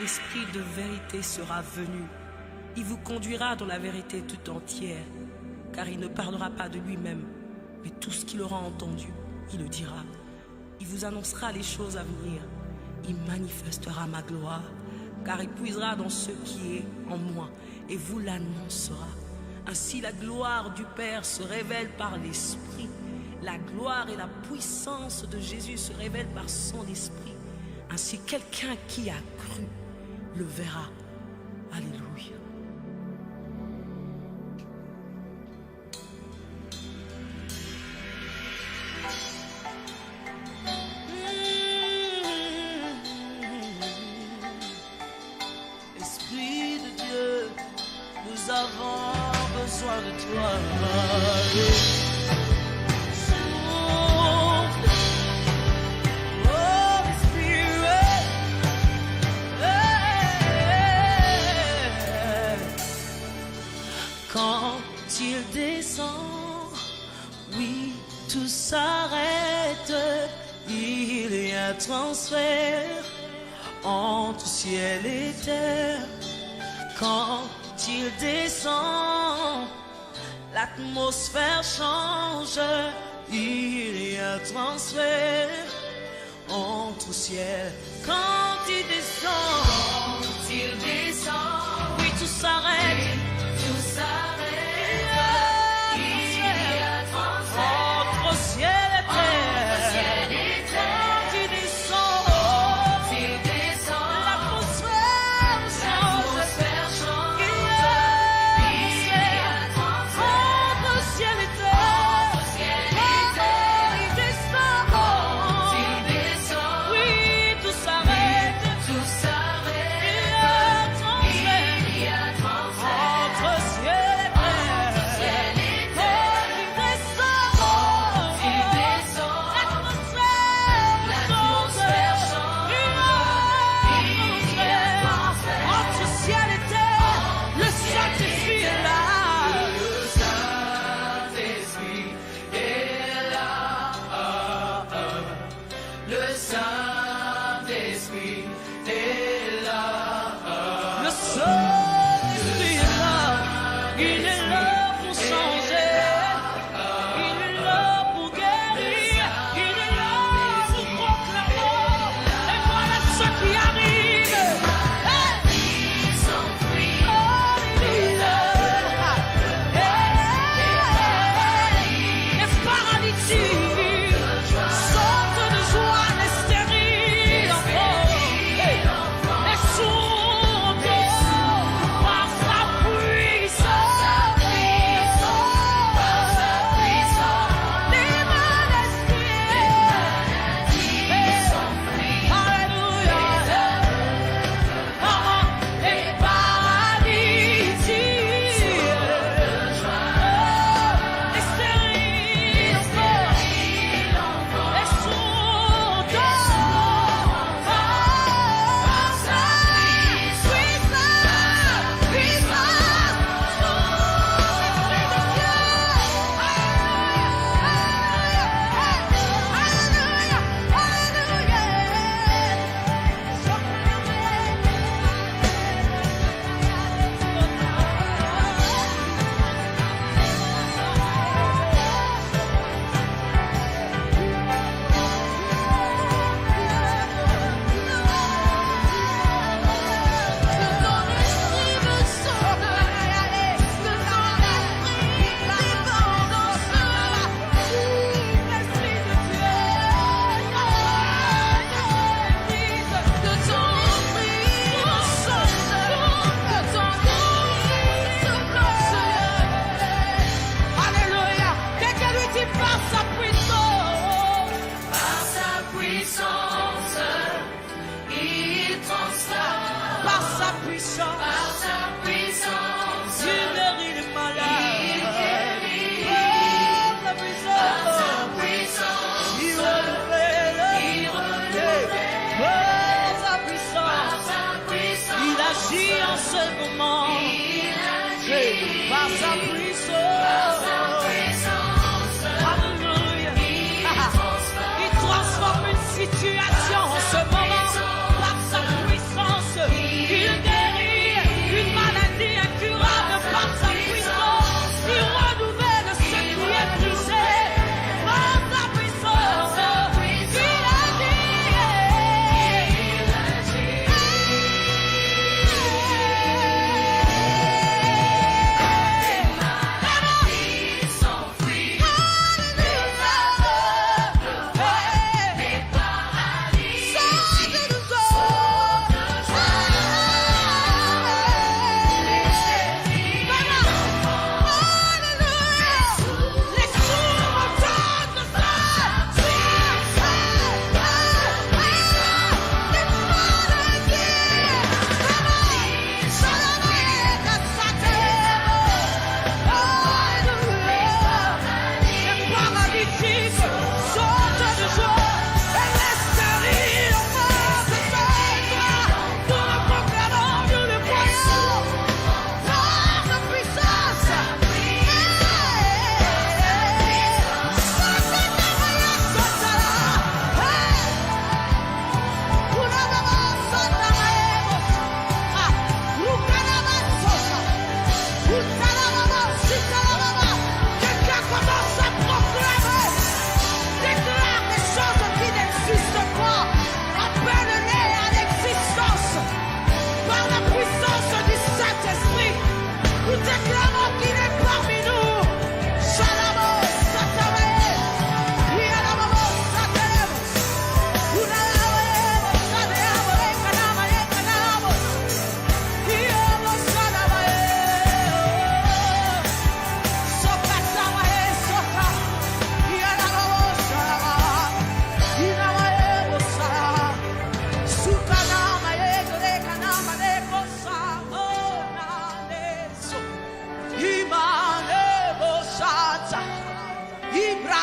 l'esprit de vérité sera venu, il vous conduira dans la vérité tout entière, car il ne parlera pas de lui-même, mais tout ce qu'il aura entendu, il le dira. Il vous annoncera les choses à venir, il manifestera ma gloire, car il puisera dans ce qui est en moi et vous l'annoncera. Ainsi la gloire du Père se révèle par l'Esprit. La gloire et la puissance de Jésus se révèlent par son Esprit. Ainsi quelqu'un qui a cru le verra. Alléluia. Esprit de Dieu, nous avons besoin de toi. Quand il descend, oui, tout s'arrête. Il y a transfert entre ciel et terre. Quand il descend, l'atmosphère change. Il y a transfert entre ciel. Quand il descend, oui, tout s'arrête. Tout s'arrête, il y a transfert entre ciel et terre. Quand il descend, l'atmosphère change. Il y a transfert entre ciel et terre. Quand il descend, oui, tout s'arrête. Il y a transfert. par sa puissance. Alléluia. Il transforme une situation en ce moment par sa puissance.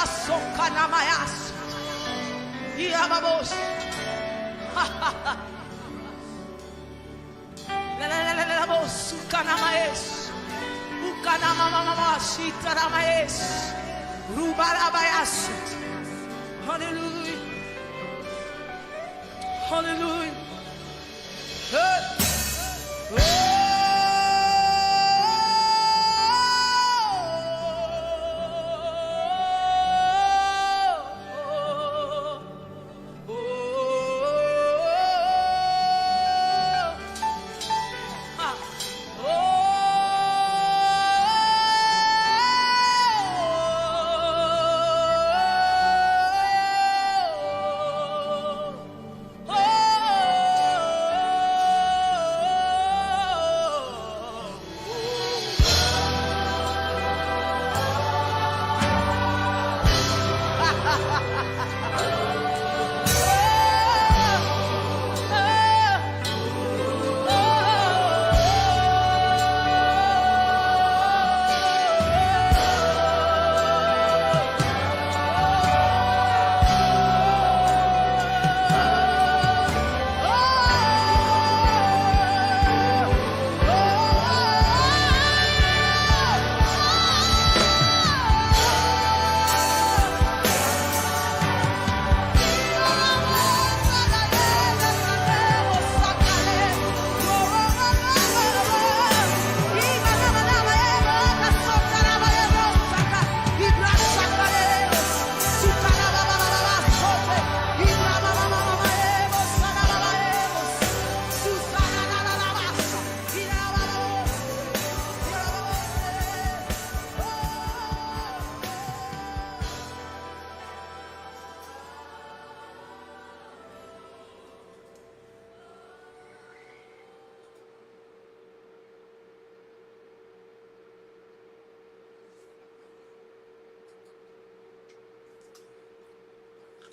Sokanamayas. Yababos. La Sukanamayes. Ukanamamamas. Itaramayes. Rubarabayas. Hallelujah. Hallelujah.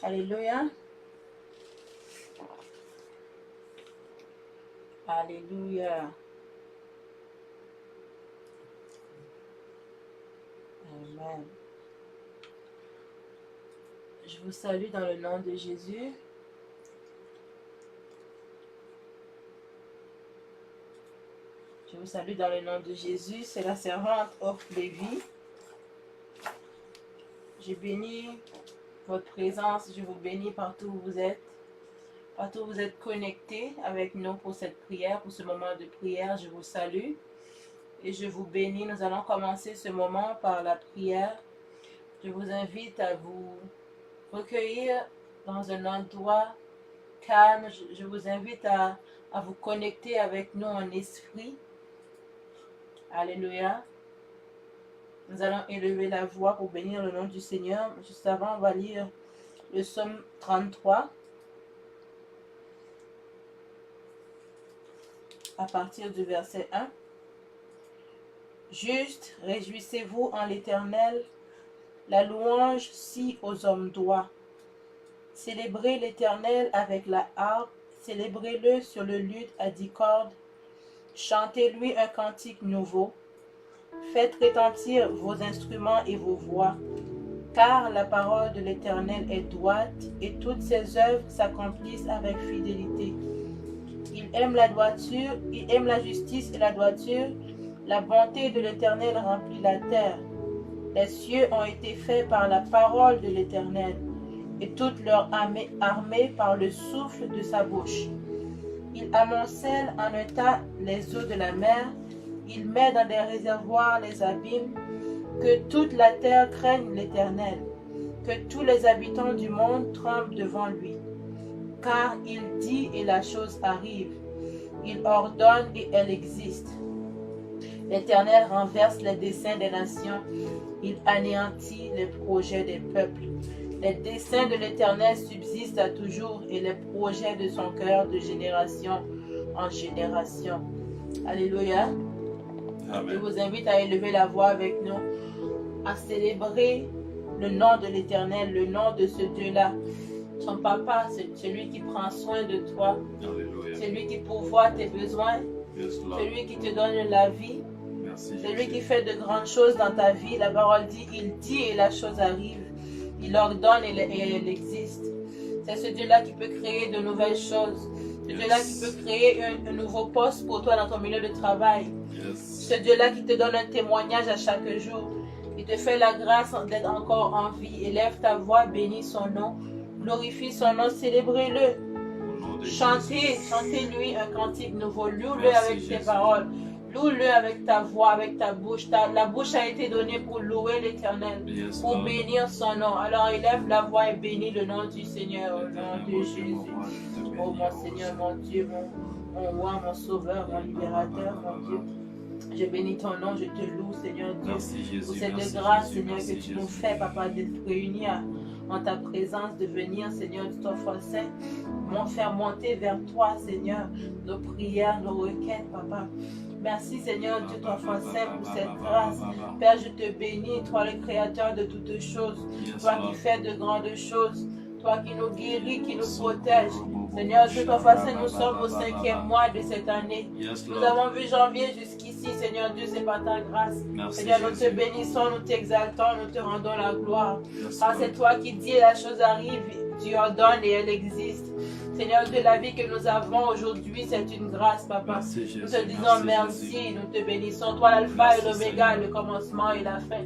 Alléluia. Alléluia. Amen. Je vous salue dans le nom de Jésus. Je vous salue dans le nom de Jésus. C'est la servante Offre Lévy. Je bénis votre présence. Je vous bénis partout où vous êtes. Partout où vous êtes connectés avec nous pour cette prière, pour ce moment de prière. Je vous salue et je vous bénis. Nous allons commencer ce moment par la prière. Je vous invite à vous recueillir dans un endroit calme. Je vous invite à vous connecter avec nous en esprit. Alléluia. Nous allons élever la voix pour bénir le nom du Seigneur. Juste avant, on va lire le psaume 33. À partir du verset 1. Juste, réjouissez-vous en l'Éternel. La louange scie aux hommes droits. Célébrez l'Éternel avec la harpe. Célébrez-le sur le luth à 10 cordes. Chantez-lui un cantique nouveau. Faites retentir vos instruments et vos voix, car la parole de l'Éternel est droite et toutes ses œuvres s'accomplissent avec fidélité. Il aime la droiture, il aime la justice et la droiture. La bonté de l'Éternel remplit la terre. Les cieux ont été faits par la parole de l'Éternel, et toute leur armée par le souffle de sa bouche. Il amoncelle en un tas les eaux de la mer, il met dans des réservoirs les abîmes. Que toute la terre craigne l'Éternel, que tous les habitants du monde tremblent devant lui. Car il dit et la chose arrive, il ordonne et elle existe. L'Éternel renverse les desseins des nations, il anéantit les projets des peuples. Les desseins de l'Éternel subsistent à toujours et les projets de son cœur de génération en génération. Alléluia. Amen. Je vous invite à élever la voix avec nous, à célébrer le nom de l'Éternel, le nom de ce Dieu-là. Son papa, c'est celui qui prend soin de toi. Alléluia. C'est lui qui pourvoit tes besoins. C'est lui qui te donne la vie. C'est lui qui fait de grandes choses dans ta vie. La parole dit, il dit et la chose arrive. Il ordonne et elle existe. C'est ce Dieu-là qui peut créer de nouvelles choses. Ce Dieu-là qui peut créer un nouveau poste pour toi dans ton milieu de travail. Ce Dieu-là qui te donne un témoignage à chaque jour. Il te fait la grâce d'être encore en vie. Élève ta voix, bénis son nom. Glorifie son nom, célébrez-le. Chantez-lui un cantique nouveau. Loue-le avec tes paroles. Loue-le avec ta voix, avec ta bouche. La bouche a été donnée pour louer l'Éternel, pour bénir son nom. Alors élève la voix et bénis le nom du Seigneur, au nom de Jésus. Oh mon Seigneur, mon Dieu, mon roi, mon sauveur, mon libérateur, mon Dieu. Je bénis ton nom, je te loue, Seigneur Dieu, pour cette grâce, Seigneur, que tu nous fais, Papa, d'être réunis en ta présence, de venir, Seigneur, de ton foi saint, faire monter vers toi, Seigneur, nos prières, nos requêtes, Papa. Merci, Seigneur Dieu, ton foi saint, pour cette grâce. Père, je te bénis, toi, le Créateur de toutes choses, toi qui fais de grandes choses, toi qui nous guéris, qui nous protège. Seigneur Dieu, ton foi saint, nous sommes au 5e mois de cette année. Nous avons vu janvier jusqu'ici, Seigneur Dieu, c'est par ta grâce. Seigneur, nous te bénissons, nous t'exaltons, nous te rendons la gloire. Car c'est toi qui dis et la chose arrive, tu ordonnes et elle existe. Seigneur Dieu, la vie que nous avons aujourd'hui, c'est une grâce, Papa. Nous te disons merci, nous te bénissons. Toi, l'alpha et l'oméga, le commencement et la fin.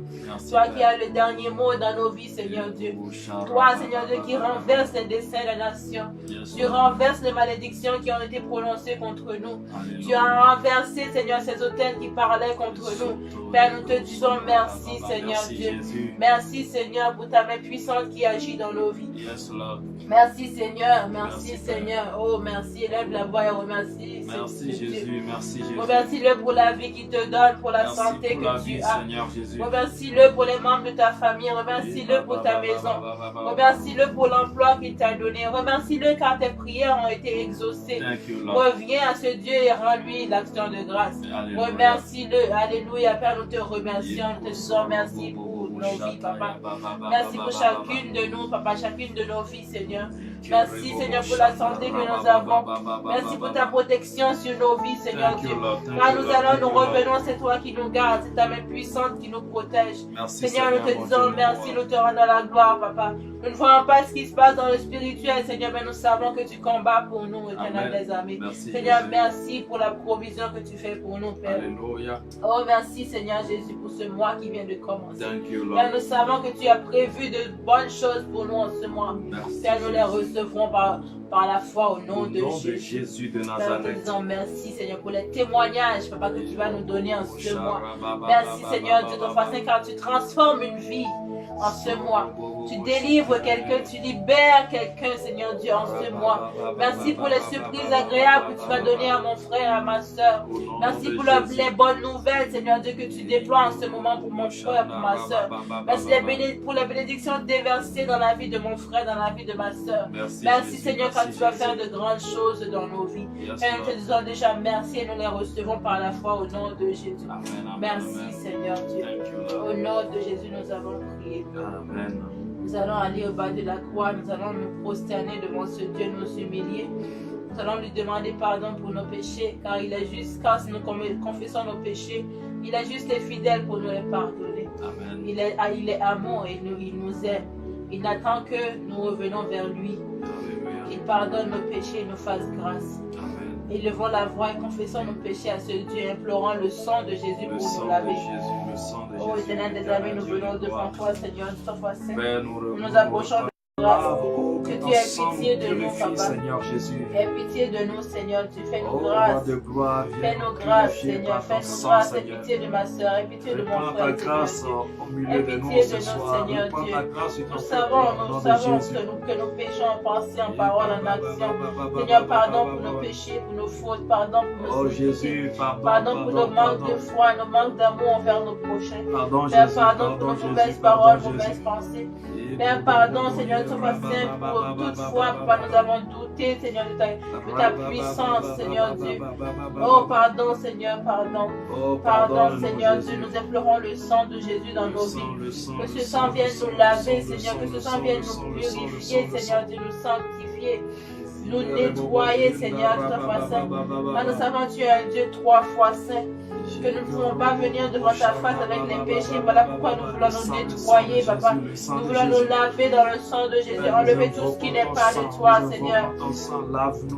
Toi qui as le dernier mot dans nos vies, Seigneur Dieu. Toi, Seigneur Dieu, qui renverse les desseins de la nation. Tu renverses les malédictions qui ont été prononcées contre nous. Tu as renversé, Seigneur, ces autels qui parlaient contre nous. Père, nous te disons merci, Seigneur Dieu. Merci, Seigneur, pour ta main puissante qui agit dans nos vies. Merci, Seigneur. Merci, Seigneur. Oh, merci. Élève la voix et remercie. Merci, Jésus. Merci, Jésus. Remercie-le pour la vie qu'il te donne, pour la santé que tu as. Remercie-le pour les membres de ta famille. Remercie-le pour ta maison. Remercie-le pour l'emploi qu'il t'a donné. Remercie-le car tes prières ont été exaucées. Reviens à ce Dieu et rends-lui l'action de grâce. Remercie-le. Alléluia. Père, nous te remercions. Nous te disons merci pour nos vies, Papa. Merci pour chacune de nous, Papa, chacune de nos vies, Seigneur. Merci, Seigneur, pour la santé que nous avons. Merci pour ta protection sur nos vies, Seigneur Dieu. Quand nous allons, nous revenons, c'est toi qui nous gardes. C'est ta main puissante qui nous protège. Seigneur, nous te disons merci, nous te rendons la gloire, Papa. Nous ne voyons pas ce qui se passe dans le spirituel, Seigneur, mais nous savons que tu combats pour nous, Éternel des armées. Seigneur, merci pour la provision que tu fais pour nous, Père. Oh, merci, Seigneur Jésus, pour ce mois qui vient de commencer. Père, nous savons que tu as prévu de bonnes choses pour nous en ce mois. Père, nous les recevrons par la foi au nom de Jésus de Nazareth. Père, nous te disons merci, Seigneur, pour les témoignages, Papa, que tu vas nous donner en ce mois. Merci, Seigneur Dieu, ton Saint, car tu transformes une vie en ce mois. Tu délivres quelqu'un, tu libères quelqu'un, Seigneur Dieu, en ce mois. Merci pour les surprises agréables que tu vas donner à mon frère, à ma soeur. Merci pour les bonnes nouvelles, Seigneur Dieu, que tu déploies en ce moment pour mon frère, pour ma soeur. Merci pour les bénédictions déversées dans la vie de mon frère, dans la vie de ma soeur. Merci, Seigneur, car tu vas faire de grandes choses dans nos vies. Et nous te disons déjà merci et nous les recevons par la foi au nom de Jésus. Merci, Seigneur Dieu. Au nom de Jésus, nous avons prié. Amen. Nous allons aller au bas de la croix, nous allons nous prosterner devant ce Dieu, nous humilier. Nous allons lui demander pardon pour nos péchés, car il est juste, car si nous confessons nos péchés, il est juste et fidèle pour nous les pardonner. Amen. Il est amour et il nous aime. Il n'attend que nous revenons vers lui. Qu'il pardonne nos péchés et nous fasse grâce. Amen. Élevons la voix et confessons nos péchés à ce Dieu, implorant le sang de Jésus pour nous laver. Oh, Éternel des armées, nous venons devant toi, Seigneur, de ton foi saint. Nous nous approchons de grâce. Que tu aies pitié de nous, Papa. Seigneur Jésus. Aie pitié de nous, Seigneur. Tu fais-nous grâce. Fais-nous grâce, Seigneur. Fais-nous grâce. Aie pitié de ma soeur. Aie pitié de mon frère. Aie pitié de nous, Seigneur Dieu. Nous savons que nous péchons en pensée, en parole, en action. Seigneur, pardon pour nos péchés, pour nos fautes. Pardon pour nos péchés. Pardon pour nos manques de foi, nos manques d'amour envers nos prochains. Père, pardon pour nos mauvaises paroles, mauvaises pensées. Père, pardon, Seigneur, de ton saint, pour toute fois, Papa, nous avons douté, Seigneur, de ta puissance, Seigneur Dieu. Oh, pardon, Seigneur, pardon. Pardon, Seigneur Dieu, nous implorons le sang de Jésus dans nos vies. Que ce sang vienne nous laver, Seigneur, que ce sang vienne nous purifier, Seigneur Dieu, nous sanctifier, nous nettoyer, Seigneur, de ton saint. Car nous savons que tu es un Dieu 3 fois saint. que nous ne pouvons pas venir devant ta face avec les péchés. Voilà pourquoi nous voulons nous nettoyer, Papa. Nous voulons nous laver dans le sang de Jésus. Enlever tout ce qui n'est pas de toi, Seigneur.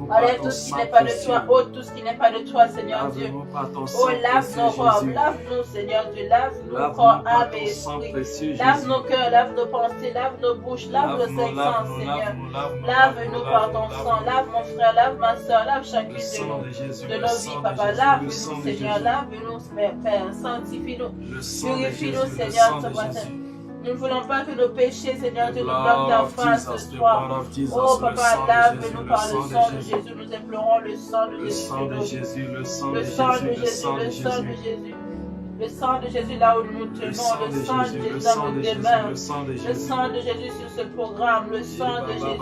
Enlève tout ce qui n'est pas de toi. Ôte tout ce qui n'est pas de toi, Seigneur Dieu. Oh, lave nos robes. Lave-nous, Seigneur Dieu. Lave-nous corps, âme et esprit. Lave nos cœurs, lave nos pensées, lave nos bouches, lave nos cinq sens, Seigneur. Lave-nous par ton sang. Lave mon frère, lave ma soeur, lave chacune de nos vies, Papa. Lave-nous, Seigneur. Lave-nous, Père. Sanctifie-nous. Purifie-nous, Seigneur, ce matin. Nous ne voulons pas que nos péchés, Seigneur Dieu, nous bloquent ta face ce soir. Oh, Papa, lave-nous par le sang de Jésus. Nous implorons le sang de Jésus. Le sang de Jésus, le sang de Jésus. Le sang de Jésus là où nous tenons, le sang de Jésus dans nos demeures, le sang de Jésus sur ce programme, le sang de Jésus.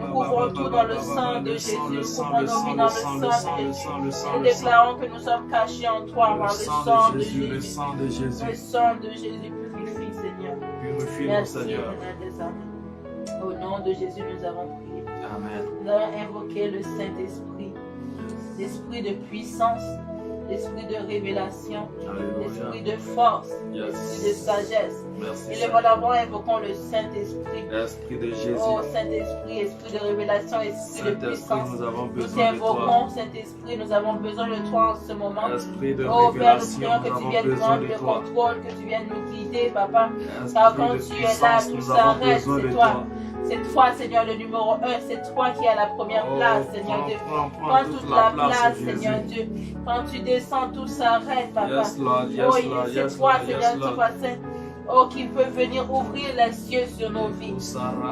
Nous couvrons tout dans le sang de Jésus, nous couvrons nos vies dans le sang de Jésus. Nous déclarons que nous sommes cachés en toi par le sang de Jésus. Le sang de Jésus purifie, Seigneur. Merci, Seigneur des âmes. Au nom de Jésus, nous avons prié. Amen. Nous avons invoqué le Saint-Esprit, l'esprit de puissance, l'esprit de révélation, l'esprit de force, l'esprit de sagesse. Merci, Et levons invoquons le Saint-Esprit. Esprit de Jésus. Oh Saint-Esprit, esprit de révélation, esprit de puissance. Nous avons Nous besoin de toi. t'invoquons, Saint-Esprit, nous avons besoin de toi en ce moment. Esprit de Oh Père, nous révélation, prions que nous tu avons viennes besoin prendre de le toi. contrôle, que tu viennes nous guider, Papa. Car quand Esprit de tu es là, puissance, tout nous avons s'arrête, besoin de c'est toi. toi. C'est toi, Seigneur, le numéro 1. C'est toi qui es à la première place, Seigneur Dieu. Prends toute la place, Seigneur Dieu. Quand tu descends, tout s'arrête, Papa. Yes, Lord, yes, Oh, Lord, c'est yes, toi, Lord, Seigneur, yes, tu Lord. passes. Oh, qui peut venir ouvrir les cieux sur nos vies.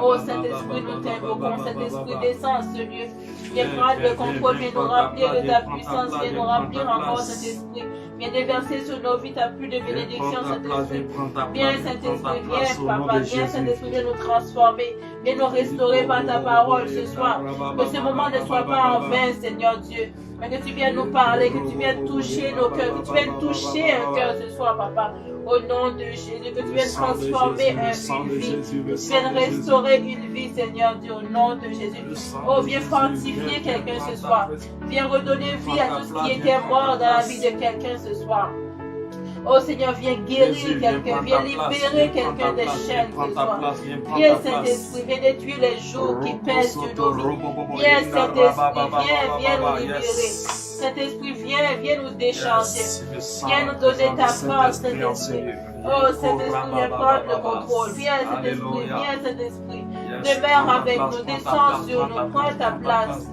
Oh, Saint-Esprit, nous t'invoquons. Saint-Esprit, descends en ce lieu. Viens prendre le contrôle, viens nous remplir de ta puissance, viens nous remplir encore, Saint-Esprit. Viens déverser sur nos vies ta pluie de bénédiction, Saint-Esprit. Viens, Saint-Esprit, viens, Papa, viens, Saint-Esprit, viens nous transformer. Viens nous restaurer par ta parole ce soir. Que ce moment ne soit pas en vain, Seigneur Dieu. Mais que tu viennes nous parler, que tu viennes toucher nos cœurs, que tu viennes toucher un cœur ce soir, Papa. Au nom de Jésus, que tu viennes transformer une vie, que tu viennes restaurer une vie, Seigneur Dieu, au nom de Jésus. Oh, viens fortifier quelqu'un ce soir. Viens redonner vie à tout ce qui était mort dans la vie de quelqu'un ce soir. Oh Seigneur, viens guérir quelqu'un, viens libérer quelqu'un des chaînes ce soir. Viens Saint-Esprit, viens détruire les jours qui pèsent sur nos vies. Viens Saint-Esprit, viens nous libérer. Saint-Esprit, viens nous décharger. Viens nous donner ta force, Saint-Esprit. Oh Saint-Esprit, viens prendre le contrôle. Viens Saint-Esprit, viens Saint-Esprit. Demeure avec nous, descends sur nous, prends ta place.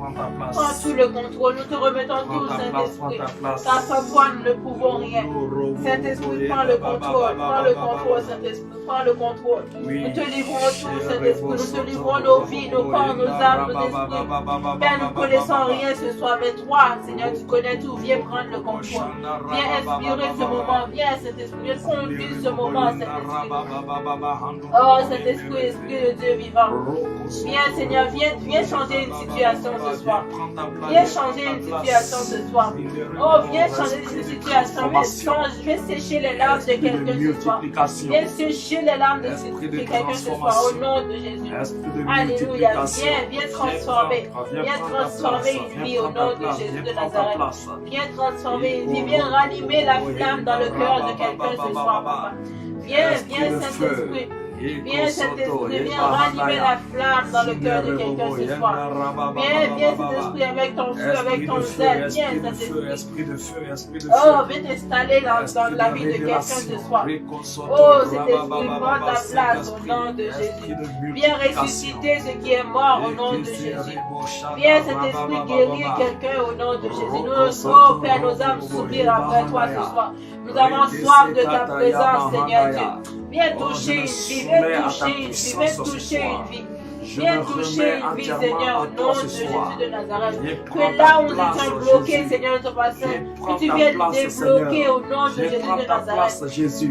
Prends tout le contrôle, nous te remettons tout, Saint-Esprit. Car sans toi, nous ne pouvons rien. Saint-Esprit, prends le contrôle, Saint-Esprit, prends le contrôle. Nous te livrons tout, Saint-Esprit, nous te livrons nos vies, nos corps, nos âmes, nos esprits. Père, nous ne connaissons rien ce soir, mais toi, Seigneur, tu connais tout, viens prendre le contrôle. Viens inspirer ce moment, viens, Saint-Esprit, viens conduire ce moment, Saint-Esprit. Oh, Saint-Esprit, Esprit de Dieu vivant. Viens Seigneur, viens changer une situation ce soir. Viens changer une situation ce soir. Oh, viens changer une situation. Viens sécher les larmes de quelqu'un ce soir. Viens sécher les larmes de quelqu'un ce soir au nom de Jésus. Alléluia. Viens transformer. Viens transformer une vie au nom de Jésus de Nazareth. Viens transformer une vie. Viens rallumer la flamme dans le cœur de quelqu'un ce soir, Papa. Viens Saint-Esprit. Viens Saint-Esprit, viens rallumer la flamme dans le cœur de quelqu'un ce soir. Viens Saint-Esprit avec ton feu, avec ton zèle. Viens Saint-Esprit. Oh, viens t'installer dans la vie de quelqu'un ce soir. Oh Saint-Esprit, prends ta place au nom de Jésus. Viens ressusciter ce qui est mort au nom de Jésus. Viens Saint-Esprit guérir quelqu'un au nom de Jésus. Oh Père, nos âmes soupirent après toi ce soir. Nous avons soif de ta présence, Seigneur Dieu. Viens toucher une vie, viens toucher une vie, viens toucher une vie. Viens toucher une vie, Seigneur, au nom de Jésus de Nazareth. Que là où nous étions bloqués, Seigneur, de ton passé, que tu viennes débloquer au nom de Jésus de Nazareth.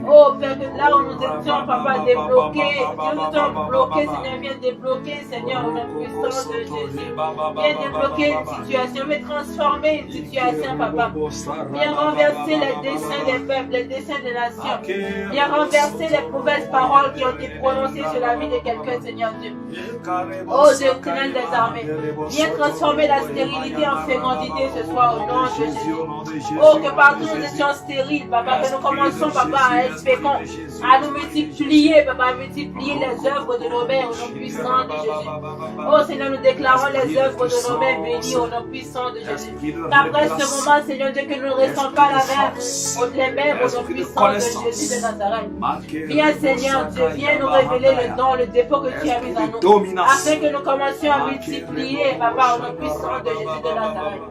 Oh Père, que là où nous étions, Papa, débloqués, que nous étions bloqués, Seigneur, viens débloquer, Seigneur, au nom puissant de Jésus. Viens débloquer une situation, viens transformer une situation, Papa. Viens renverser les desseins des peuples, les desseins des nations. Viens renverser les mauvaises paroles qui ont été prononcées sur la vie de quelqu'un, Seigneur Dieu. Oh Dieu éternel des armées, viens transformer la stérilité en fécondité ce soir au nom de Jésus. Oh, que partout nous étions stériles, Papa, que nous commençons, Papa, à être féconds, à nous multiplier, Papa, à multiplier les œuvres de nos mains au nom puissant de Jésus. Oh Seigneur, nous déclarons les œuvres de nos mains bénies au nom puissant de Jésus. Qu'après ce moment, Seigneur Dieu, que nous ne restons pas la même, les mêmes au nom puissant de Jésus de Nazareth. Viens Seigneur Dieu, viens nous révéler le don, le dépôt que tu as mis en nous, afin que nous commencions à multiplier, Papa, au nom puissant de Jésus de Nazareth.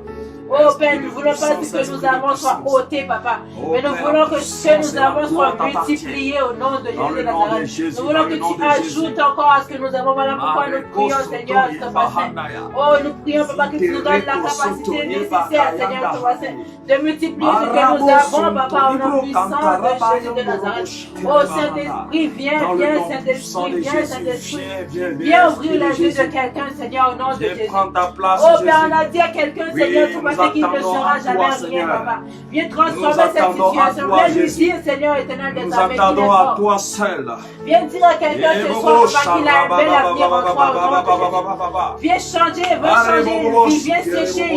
Oh Père, nous ne voulons pas que ce que nous avons soit ôté, Papa, mais nous voulons que ce que nous avons soit multiplié au nom de Jésus de Nazareth. Nous voulons que tu ajoutes encore à ce que nous avons. Voilà pourquoi nous prions, Seigneur, ce matin. Oh, nous prions, Papa, que tu nous donnes la capacité nécessaire, Seigneur, ce matin, de multiplier ce que nous avons, Papa, au nom puissant de Jésus de Nazareth. Oh Saint-Esprit, viens, Saint-Esprit, viens, Saint-Esprit. Viens ouvrir les yeux de quelqu'un, Seigneur, au nom de Jésus. Oh Père, on a dit à quelqu'un, Seigneur, qu'il ne sera jamais rien, Papa. Viens transformer cette situation. Viens lui dire, Seigneur éternel des armées, qu'il est fort. Viens dire à quelqu'un ce soir, Papa, qu'il a un bel avenir en toi, au nom de Jésus. Viens changer une vie. Viens sécher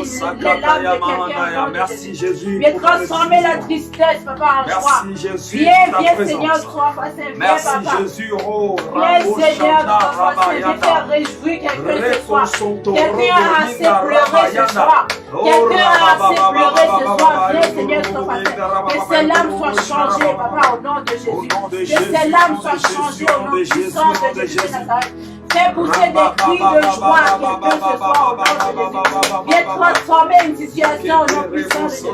les larmes de quelqu'un. Merci Jésus. Viens transformer la tristesse, Papa, en joie. Viens, Seigneur, sois facile. Viens, Papa. Viens, Seigneur, sois facile. Viens faire réjouir quelqu'un ce soir. Quelqu'un a assez pleuré ce soir. Quelqu'un a assez pleuré ce soir. Viens, Seigneur, sois facile. Que ses larmes soient changées, Papa, au nom de Jésus. Que ses larmes soient changées au nom puissant de Jésus de Nazareth. Fais pousser des cris de joie à quelqu'un ce soir au nom de Jésus. Viens transformer une situation au nom puissant de Jésus.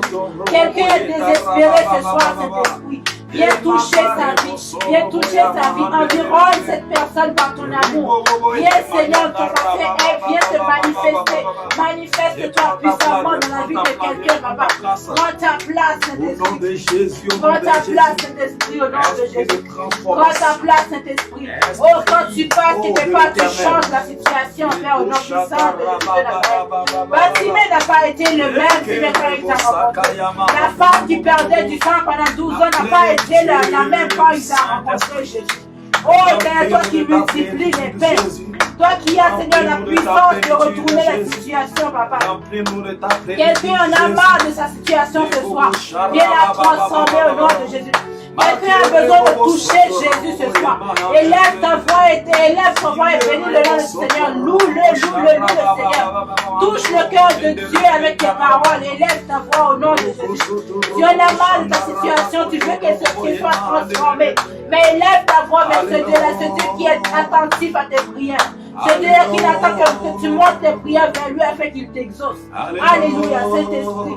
Quelqu'un est désespéré ce soir, Saint-Esprit. Viens toucher sa vie. Viens toucher sa vie. Environne cette personne par ton amour. Viens, Seigneur, ton parfait. Viens te manifester. Manifeste-toi puissamment dans la vie de quelqu'un, Papa. Prends ta place, Saint-Esprit. Prends ta place, Saint-Esprit, au nom de Jésus. Prends ta place, Saint-Esprit. Oh, quand tu passes, quelque part, tu changes la situation, Père, au nom puissant de Jésus de Nazareth. Bartimée n'a pas été le même qui n'a pas été rencontré. La femme qui perdait du sang pendant 12 ans n'a pas été la même quand il t'a rencontré, Jésus. Oh, Père, toi qui multiplies les paix. Toi qui as, Seigneur, la puissance de retourner la situation, Papa. Quelqu'un en a marre de sa situation ce soir. Viens la transformer au nom de Jésus. Quelqu'un a besoin de toucher Jésus ce soir. Élève ta voix et bénis le nom du Seigneur. Loue-le, Seigneur. Touche le cœur de Dieu avec tes paroles. Élève ta voix au nom de Jésus. Tu en as marre de ta situation. Tu veux que ceci soit transformé. Mais élève ta voix vers ce Dieu-là, ce Dieu qui est attentif à tes prières. Ce Dieu qui attend que tu montes tes prières vers lui afin qu'il t'exauce. Alléluia, Saint-Esprit.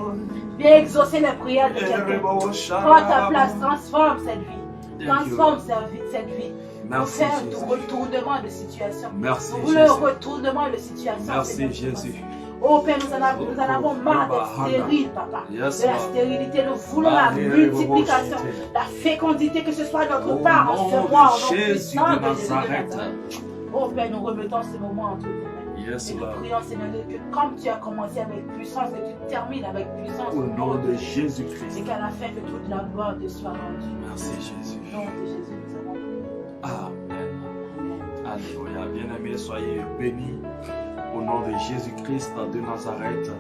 Viens exaucer les prières de quelqu'un. Prends ta place, transforme cette vie. Transforme cette vie. Pour faire un retournement de situation. Merci Pour le retournement de situation. Merci Jésus. Oh Père, nous en avons marre d'être stériles, Papa. De la stérilité, nous voulons la multiplication, la fécondité, que ce soit notre part en ce mois, au nom puissant de Jésus de Nazareth. Oh Père, nous remettons ce moment entre tes mains. Yes, et nous Lord. prions, Seigneur, que comme tu as commencé avec puissance, que tu termines avec puissance. Au nom de Et Jésus-Christ. qu'à la fin, que toute la gloire te soit rendue. Merci Jésus. Au nom de Jésus, nous avons prié. Amen. Alléluia. Bien-aimés, soyez bénis au nom de Jésus-Christ de Nazareth.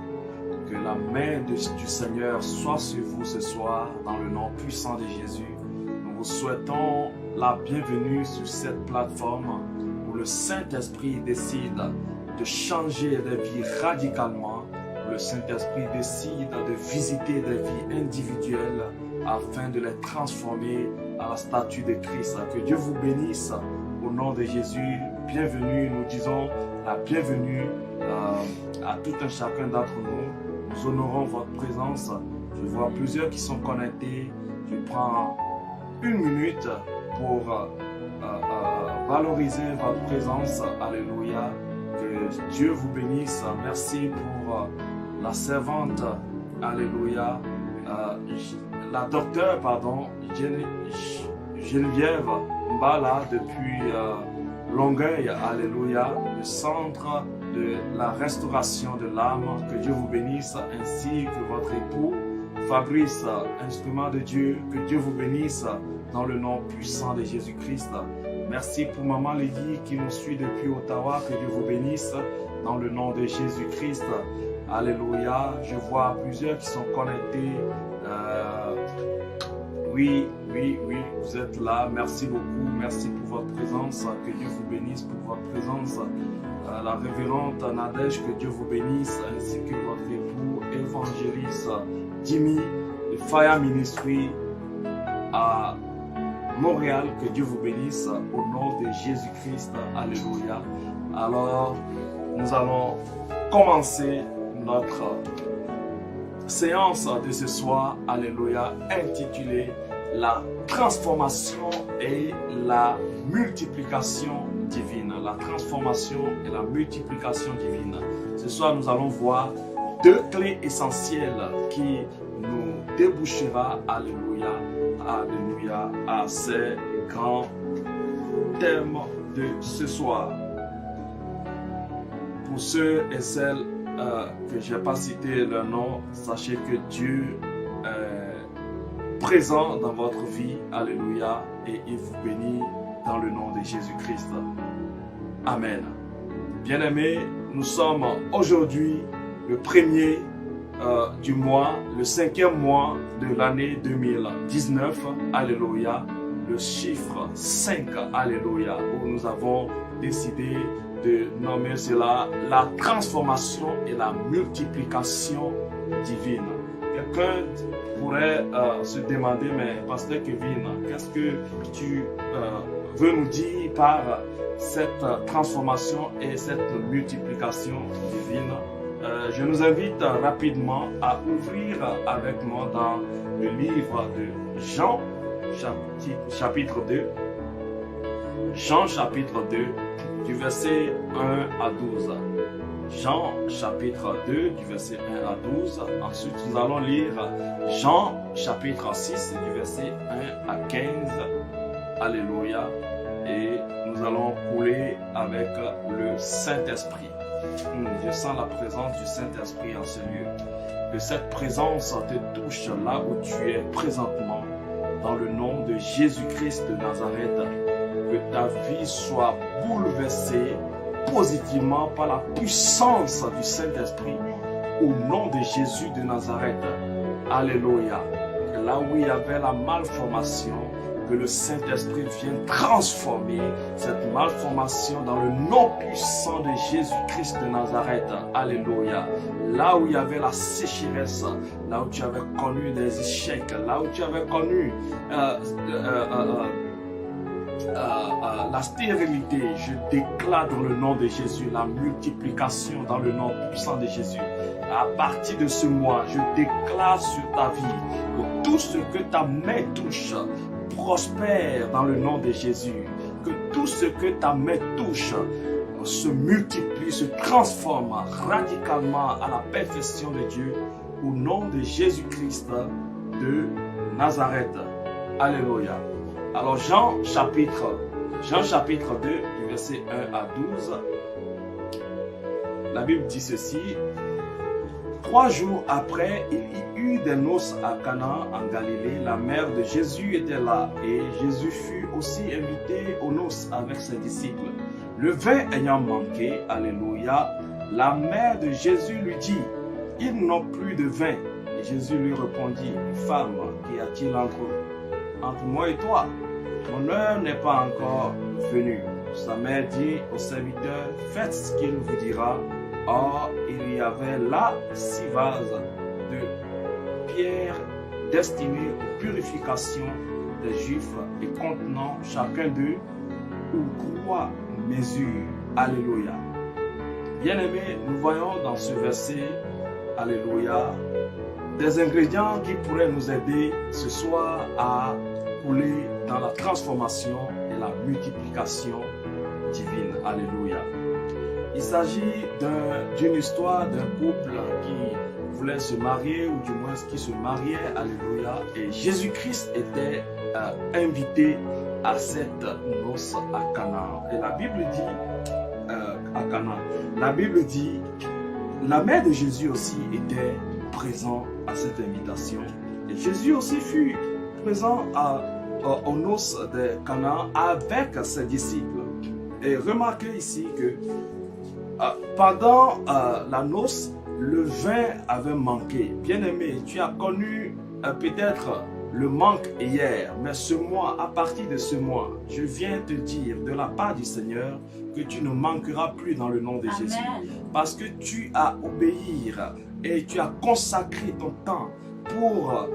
Que la main du Seigneur soit sur vous ce soir dans le nom puissant de Jésus. Nous vous souhaitons la bienvenue sur cette plateforme où le Saint-Esprit décide de changer des vies radicalement. Le Saint-Esprit décide de visiter des vies individuelles afin de les transformer à la statue de Christ. Que Dieu vous bénisse au nom de Jésus. Bienvenue, nous disons la bienvenue à tout un chacun d'entre nous. Nous honorons votre présence. Je vois plusieurs qui sont connectés. Je prends une minute pour valoriser votre présence. Alléluia. Que Dieu vous bénisse. Merci pour la servante. Alléluia. La docteure, Geneviève Mbala depuis Longueuil. Alléluia. Le centre de la restauration de l'âme. Que Dieu vous bénisse, ainsi que votre époux Fabrice, instrument de Dieu. Que Dieu vous bénisse dans le nom puissant de Jésus-Christ. Merci pour Maman Lydie qui nous suit depuis Ottawa. Que Dieu vous bénisse dans le nom de Jésus-Christ. Alléluia. Je vois plusieurs qui sont connectés. Oui, vous êtes là. Merci beaucoup. Merci pour votre présence. Que Dieu vous bénisse pour votre présence. La révérende Nadège, que Dieu vous bénisse, ainsi que votre époux, évangéliste Jimmy, de Fire Ministry à Montréal. Que Dieu vous bénisse au nom de Jésus-Christ. Alléluia. Alors, nous allons commencer notre séance de ce soir, alléluia, intitulée La transformation et la multiplication divine. La transformation et la multiplication divine. Ce soir, nous allons voir deux clés essentielles qui nous débouchera, alléluia, alléluia, à ces grands thèmes de ce soir. Pour ceux et celles que je n'ai pas cité leur nom, sachez que Dieu est présent dans votre vie, alléluia, et il vous bénit dans le nom de Jésus-Christ. Amen. Bien-aimés, nous sommes aujourd'hui le premier du mois, le 5e mois de l'année 2019, alléluia, le chiffre 5, alléluia, où nous avons décidé de nommer cela la transformation et la multiplication divine. Quelqu'un pourrait se demander, mais Pasteur Kevin, qu'est-ce que tu veux nous dire par cette transformation et cette multiplication divine? Je nous invite rapidement à ouvrir avec moi dans le livre de Jean, chapitre 2. Jean, chapitre 2, du verset 1 à 12. Jean, chapitre 2, du verset 1 à 12. Ensuite, nous allons lire Jean, chapitre 6, du verset 1 à 15. Alléluia. Et nous allons couler avec le Saint-Esprit. Je sens la présence du Saint-Esprit en ce lieu. Que cette présence te touche là où tu es présentement, dans le nom de Jésus-Christ de Nazareth. Que ta vie soit bouleversée positivement par la puissance du Saint-Esprit au nom de Jésus de Nazareth. Alléluia. Que là où il y avait la malformation, que le Saint-Esprit vienne transformer cette malformation dans le nom puissant de Jésus-Christ de Nazareth. Alléluia. Là où il y avait la sécheresse, là où tu avais connu des échecs, là où tu avais connu la stérilité, je déclare dans le nom de Jésus la multiplication dans le nom puissant de Jésus. À partir de ce mois, je déclare sur ta vie que tout ce que ta main touche prospère dans le nom de Jésus. Que tout ce que ta main touche se multiplie, se transforme radicalement à la perfection de Dieu au nom de Jésus-Christ de Nazareth. Alléluia. Alors Jean chapitre 2, du verset 1 à 12, la Bible dit ceci. 3 jours après, il y eut des noces à Cana en Galilée. La mère de Jésus était là et Jésus fut aussi invité aux noces avec ses disciples. Le vin ayant manqué, alléluia, la mère de Jésus lui dit, ils n'ont plus de vin. Et Jésus lui répondit, femme, qu'y a-t-il entre moi et toi? Mon heure n'est pas encore venue. Sa mère dit au serviteur, faites ce qu'il vous dira. Or, il y avait là 6 vases de pierre destinés aux purifications des Juifs et contenant chacun d'eux une 3 mesures. Alléluia. Bien-aimés, nous voyons dans ce verset, alléluia, des ingrédients qui pourraient nous aider ce soir à couler dans la transformation et la multiplication divine. Alléluia. Il s'agit d'une histoire d'un couple qui voulait se marier, ou du moins qui se mariait, alléluia. Et Jésus-Christ était invité à cette noce à Cana. Et la Bible dit, à Cana, la Bible dit, la mère de Jésus aussi était présente à cette invitation. Et Jésus aussi fut présent à aux noces de Canaan avec ses disciples. Et remarquez ici que pendant la noce, le vin avait manqué. Bien-aimé, tu as connu peut-être le manque hier, mais ce mois, à partir de ce mois, je viens te dire de la part du Seigneur que tu ne manqueras plus dans le nom de Jésus. Parce que tu as obéi et tu as consacré ton temps pour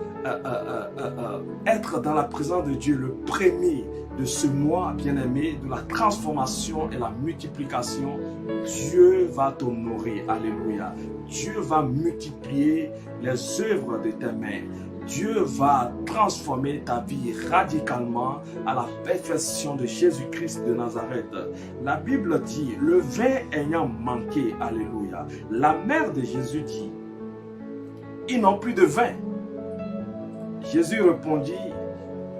être dans la présence de Dieu, le premier de ce mois, bien-aimé, de la transformation et la multiplication. Dieu va t'honorer. Alléluia. Dieu va multiplier les œuvres de tes mains. Dieu va transformer ta vie radicalement à la perfection de Jésus-Christ de Nazareth. La Bible dit, le vin ayant manqué, alléluia, la mère de Jésus dit, ils n'ont plus de vin. Jésus répondit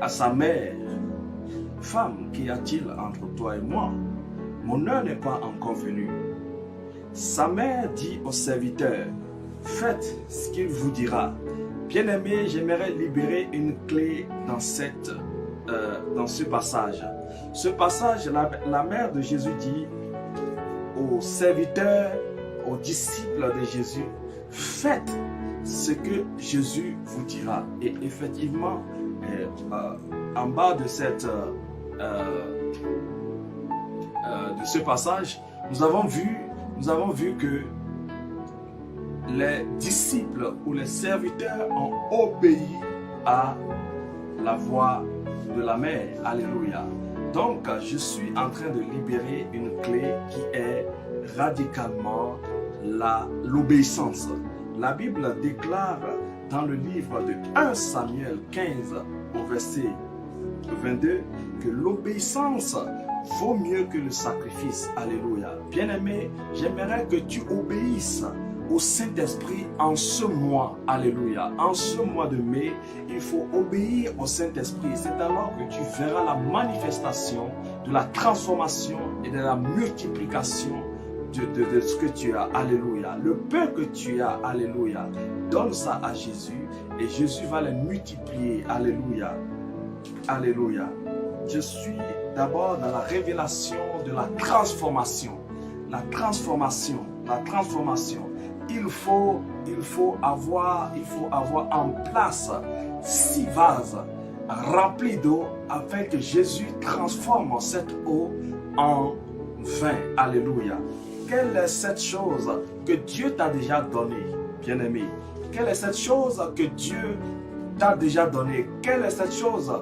à sa mère, femme, qu'y a-t-il entre toi et moi? Mon heure n'est pas encore venue. Sa mère dit au serviteur, faites ce qu'il vous dira. Bien-aimé, j'aimerais libérer une clé dans ce passage. Ce passage, la mère de Jésus dit aux serviteurs, aux disciples de Jésus, faites ce que Jésus vous dira. Et effectivement, en bas de ce passage, nous avons vu que les disciples ou les serviteurs ont obéi à la voix de la mère. Alléluia. Donc, je suis en train de libérer une clé qui est radicalement l'obéissance. La Bible déclare dans le livre de 1 Samuel 15 au verset 22 que l'obéissance vaut mieux que le sacrifice. Alléluia. Bien-aimé, j'aimerais que tu obéisses au Saint-Esprit en ce mois. Alléluia. En ce mois de mai, il faut obéir au Saint-Esprit. C'est alors que tu verras la manifestation de la transformation et de la multiplication de ce que tu as. Alléluia. Le peu que tu as, alléluia, donne ça à Jésus et Jésus va les multiplier. Alléluia. Alléluia. Je suis d'abord dans la révélation de la transformation. La transformation. La transformation. Il faut avoir en place 6 vases remplis d'eau afin que Jésus transforme cette eau en vin. Alléluia. Quelle est cette chose que Dieu t'a déjà donnée, bien-aimé? Quelle est cette chose que Dieu t'a déjà donnée? Quelle est cette chose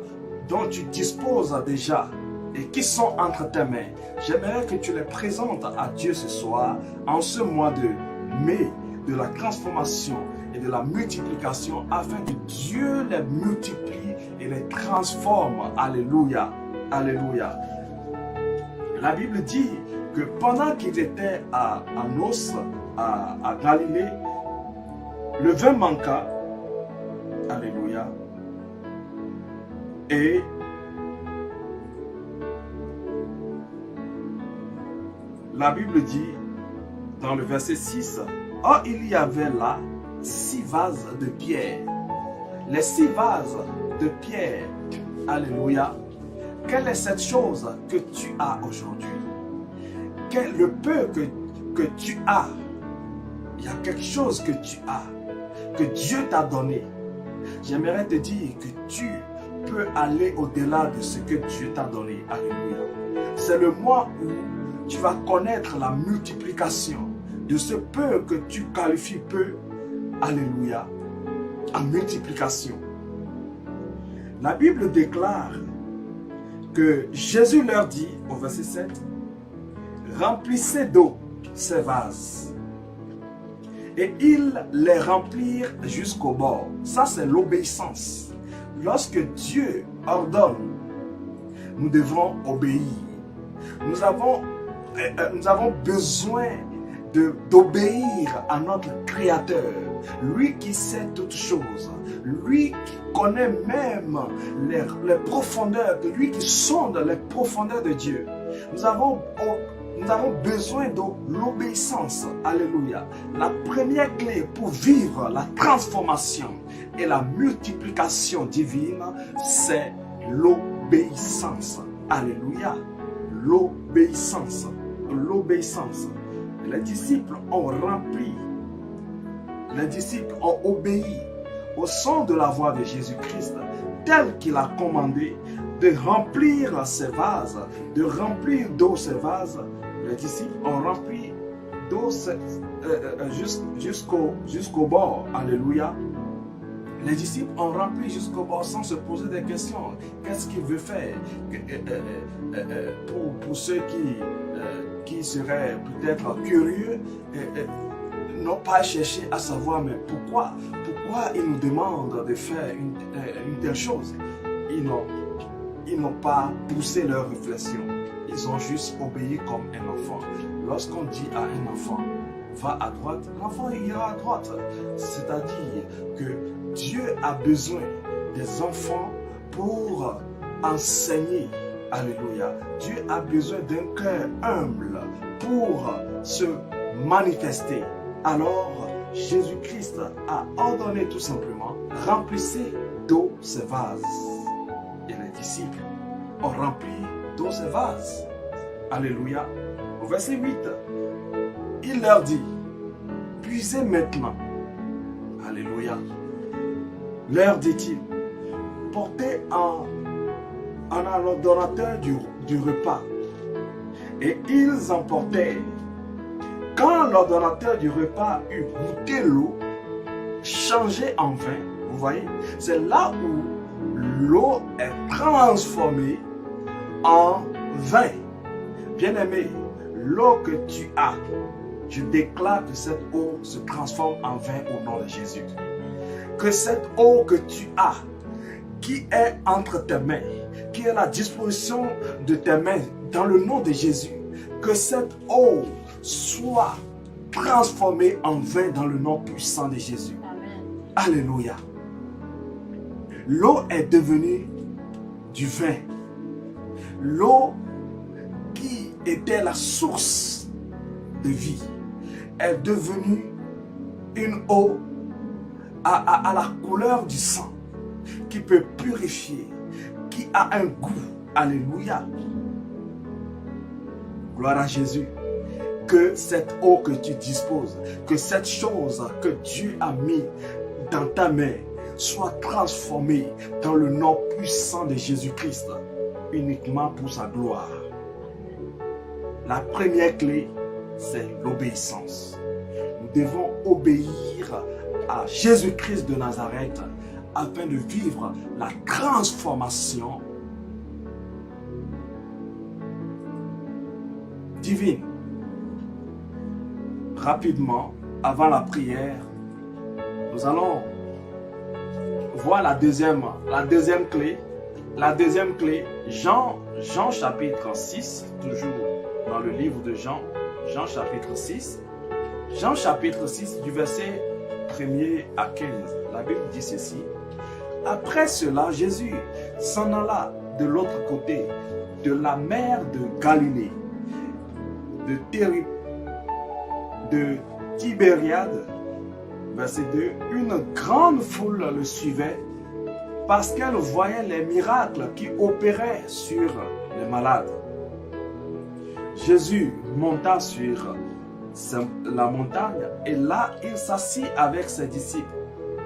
dont tu disposes déjà et qui sont entre tes mains? J'aimerais que tu les présentes à Dieu ce soir, en ce mois de mai, de la transformation et de la multiplication, afin que Dieu les multiplie et les transforme. Alléluia. Alléluia. La Bible dit que pendant qu'ils étaient à Nos, à Galilée, le vin manqua. Alléluia. Et la Bible dit dans le verset 6, « Or il y avait là 6 vases de pierre. » Les 6 vases de pierre. Alléluia. Quelle est cette chose que tu as aujourd'hui? Le peu que tu as, il y a quelque chose que tu as, que Dieu t'a donné. J'aimerais te dire que tu peux aller au-delà de ce que Dieu t'a donné. Alléluia. C'est le mois où tu vas connaître la multiplication de ce peu que tu qualifies peu. Alléluia. En multiplication. La Bible déclare que Jésus leur dit au verset 7, remplissez d'eau ces vases. Et ils les remplirent jusqu'au bord. Ça, c'est l'obéissance. Lorsque Dieu ordonne, nous devons obéir. Nous avons besoin d'obéir à notre Créateur. Lui qui sait toutes choses. Lui qui connaît même les profondeurs, lui qui sonde les profondeurs de Dieu. Nous avons besoin de l'obéissance. Alléluia. La première clé pour vivre la transformation et la multiplication divine, c'est l'obéissance. Alléluia. L'obéissance. L'obéissance. Les disciples ont rempli, les disciples ont obéi au son de la voix de Jésus-Christ, tel qu'il a commandé de remplir ces vases, de remplir d'eau ces vases. Les disciples ont rempli d'eau jusqu'au bord. Alléluia. Les disciples ont rempli jusqu'au bord sans se poser des questions. Qu'est-ce qu'il veut faire? Pour ceux qui seraient peut-être curieux, n'ont pas cherché à savoir mais pourquoi il nous demande de faire une telle chose. Ils n'ont pas poussé leur réflexion. Ils ont juste obéi comme un enfant. Lorsqu'on dit à un enfant, va à droite, l'enfant ira à droite. C'est-à-dire que Dieu a besoin des enfants pour enseigner. Alléluia. Dieu a besoin d'un cœur humble pour se manifester. Alors, Jésus-Christ a ordonné tout simplement, remplissez d'eau ces vases. Et les disciples ont rempli d'eau ces vases. Alléluia. Au verset 8, il leur dit, puisez maintenant. Alléluia. Leur dit-il, portez en l'ordonnateur du repas. Et ils emportèrent. Quand l'ordonnateur du repas eut goûté l'eau, changée en vin, vous voyez, c'est là où l'eau est transformée en vin. Bien-aimé, l'eau que tu as, je déclare que cette eau se transforme en vin au nom de Jésus. Que cette eau que tu as, qui est entre tes mains, qui est à la disposition de tes mains, dans le nom de Jésus, que cette eau soit transformée en vin dans le nom puissant de Jésus. Amen. Alléluia. L'eau est devenue du vin. L'eau qui était la source de vie est devenue une eau à la couleur du sang, qui peut purifier, qui a un goût. Alléluia. Gloire à Jésus. Que cette eau que tu disposes, que cette chose que Dieu a mis dans ta main soit transformée dans le nom puissant de Jésus-Christ, uniquement pour sa gloire. La première clé, c'est l'obéissance. Nous devons obéir à Jésus-Christ de Nazareth afin de vivre la transformation divine. Rapidement, avant la prière, nous allons voir la deuxième clé. La deuxième clé, Jean chapitre 6, toujours dans le livre de Jean chapitre 6. Jean chapitre 6 du verset 1er à 15. La Bible dit ceci. Après cela, Jésus s'en alla de l'autre côté de la mer de Galilée, de Tibériade. Verset 2. Une grande foule le suivait parce qu'elle voyait les miracles qui opéraient sur les malades. Jésus monta sur la montagne et là il s'assit avec ses disciples.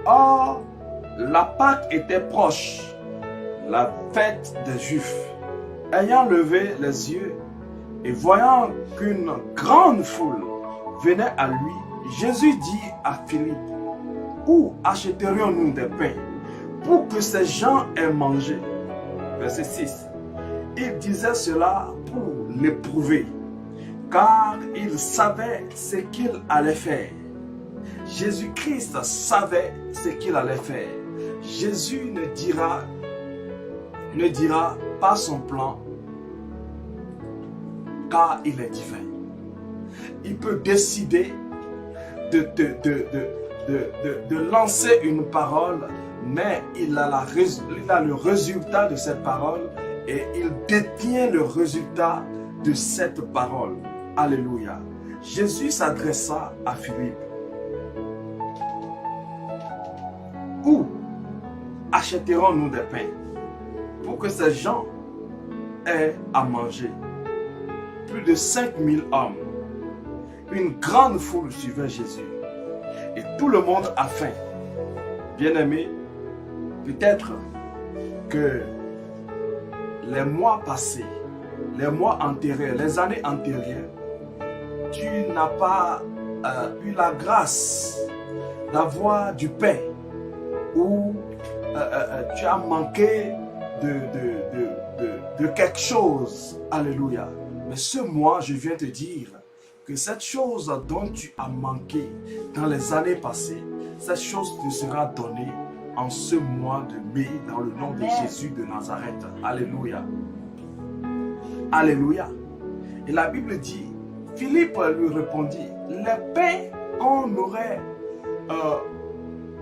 Or, la Pâque était proche, la fête des Juifs. Ayant levé les yeux et voyant qu'une grande foule venait à lui, Jésus dit à Philippe, où achèterions-nous des pains pour que ces gens aient mangé? Verset 6. Il disait cela pour l'éprouver, car il savait ce qu'il allait faire. Jésus-Christ savait ce qu'il allait faire. Jésus ne dira pas son plan, car il est divin. Il peut décider de lancer une parole, mais il a le résultat de cette parole et il détient le résultat de cette parole. Alléluia. Jésus s'adressa à Philippe. Où achèterons-nous des pains pour que ces gens aient à manger. Plus de 5000 hommes. Une grande foule suivait Jésus. Et tout le monde a faim. Bien-aimé, peut-être que les mois passés, les mois antérieurs, les années antérieures, tu n'as pas eu la grâce d'avoir du pain ou tu as manqué de quelque chose. Alléluia. Mais ce mois, je viens te dire que cette chose dont tu as manqué dans les années passées, cette chose te sera donnée en ce mois de mai dans le nom de Jésus de Nazareth. Alléluia. Alléluia. Et la Bible dit, Philippe lui répondit, les pains qu'on aurait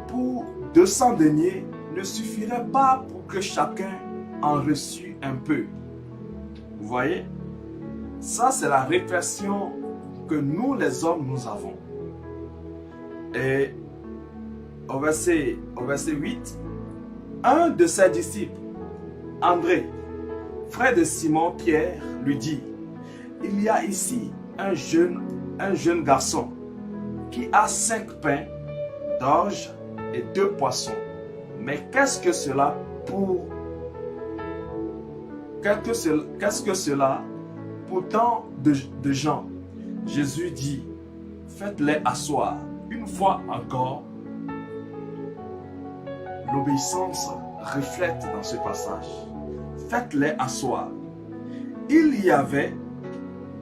pour 200 deniers ne suffiraient pas pour que chacun en reçût un peu. Vous voyez? Ça, c'est la réflexion que nous, les hommes, nous avons. Et au verset 8, un de ses disciples, André, frère de Simon Pierre, lui dit, il y a ici un jeune garçon qui a 5 pains d'orge et 2 poissons. Mais qu'est-ce que cela pour tant de gens? Jésus dit, faites-les asseoir. Une fois encore, l'obéissance reflète dans ce passage. Faites-les asseoir. Il y avait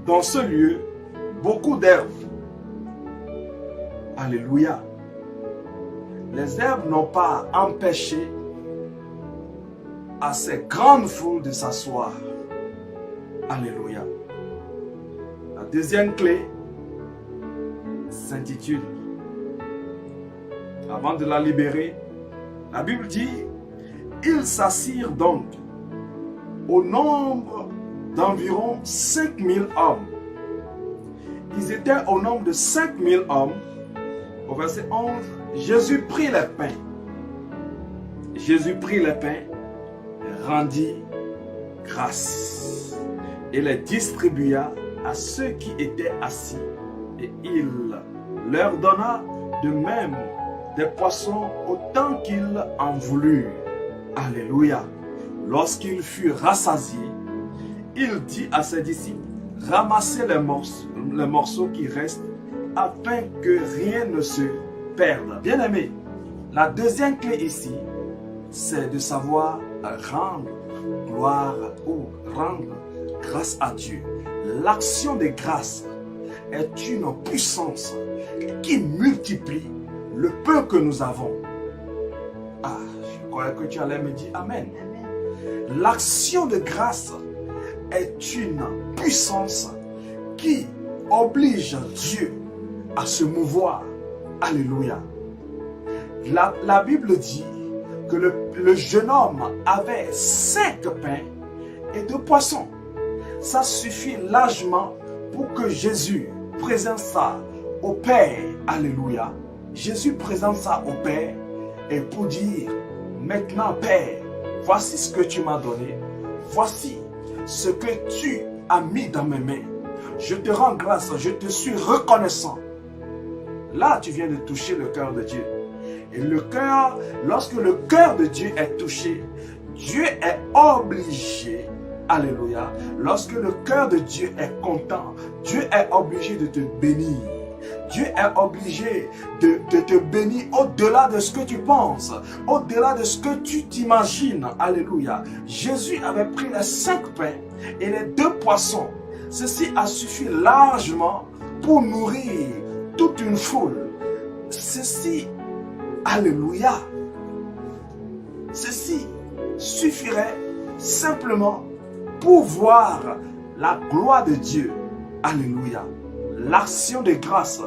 dans ce lieu beaucoup d'herbes. Alléluia. Les herbes n'ont pas empêché à ces grandes foules de s'asseoir. Alléluia. La deuxième clé s'intitule, avant de la libérer, la Bible dit, ils s'assirent donc au nombre d'environ 5000 hommes. Ils étaient au nombre de 5000 hommes. Au verset 11, Jésus prit les pains. Jésus prit les pains, rendit grâce et les distribua à ceux qui étaient assis. Et il leur donna de même des poissons autant qu'ils en voulurent. Alléluia. Lorsqu'il fut rassasié, il dit à ses disciples, ramassez les morceaux qui restent afin que rien ne se perde. Bien-aimé, la deuxième clé ici, c'est de savoir rendre gloire ou rendre grâce à Dieu. L'action de grâce est une puissance qui multiplie le peu que nous avons. Ah, je croyais que tu allais me dire Amen. L'action de grâce est une puissance qui oblige Dieu à se mouvoir. Alléluia. La Bible dit que le jeune homme avait 5 pains et 2 poissons. Ça suffit largement pour que Jésus présente ça au Père. Alléluia. Jésus présente ça au Père et pour dire, maintenant Père, voici ce que tu m'as donné. Voici ce que tu as mis dans mes mains. Je te rends grâce, je te suis reconnaissant. Là, tu viens de toucher le cœur de Dieu. Et le cœur, lorsque le cœur de Dieu est touché, Dieu est obligé, alléluia, lorsque le cœur de Dieu est content, Dieu est obligé de te bénir. Dieu est obligé de te bénir au-delà de ce que tu penses, au-delà de ce que tu t'imagines. Alléluia. Jésus avait pris les 5 pains et les 2 poissons. Ceci a suffi largement pour nourrir toute une foule. Ceci, alléluia, ceci suffirait simplement pour voir la gloire de Dieu. Alléluia. L'action de grâce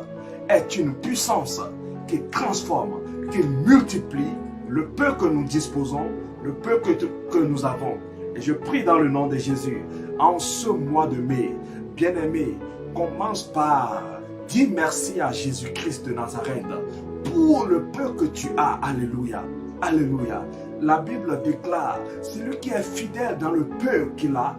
est une puissance qui transforme, qui multiplie le peu que nous disposons, le peu que nous avons. Et je prie dans le nom de Jésus, en ce mois de mai, bien-aimé, commence par dire merci à Jésus-Christ de Nazareth pour le peu que tu as. Alléluia. Alléluia. la Bible déclare, celui qui est fidèle dans le peu qu'il a,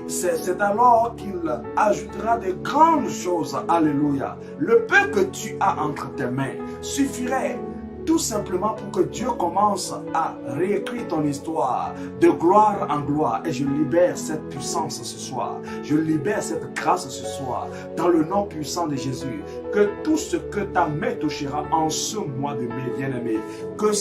c'est alors qu'il ajoutera de grandes choses. Alléluia. Le peu que tu as entre tes mains suffirait tout simplement pour que Dieu commence à réécrire ton histoire de gloire en gloire. Et je libère cette puissance ce soir. Je libère cette grâce ce soir. Dans le nom puissant de Jésus. Que tout ce que ta main touchera en ce mois de mai, bien-aimé, que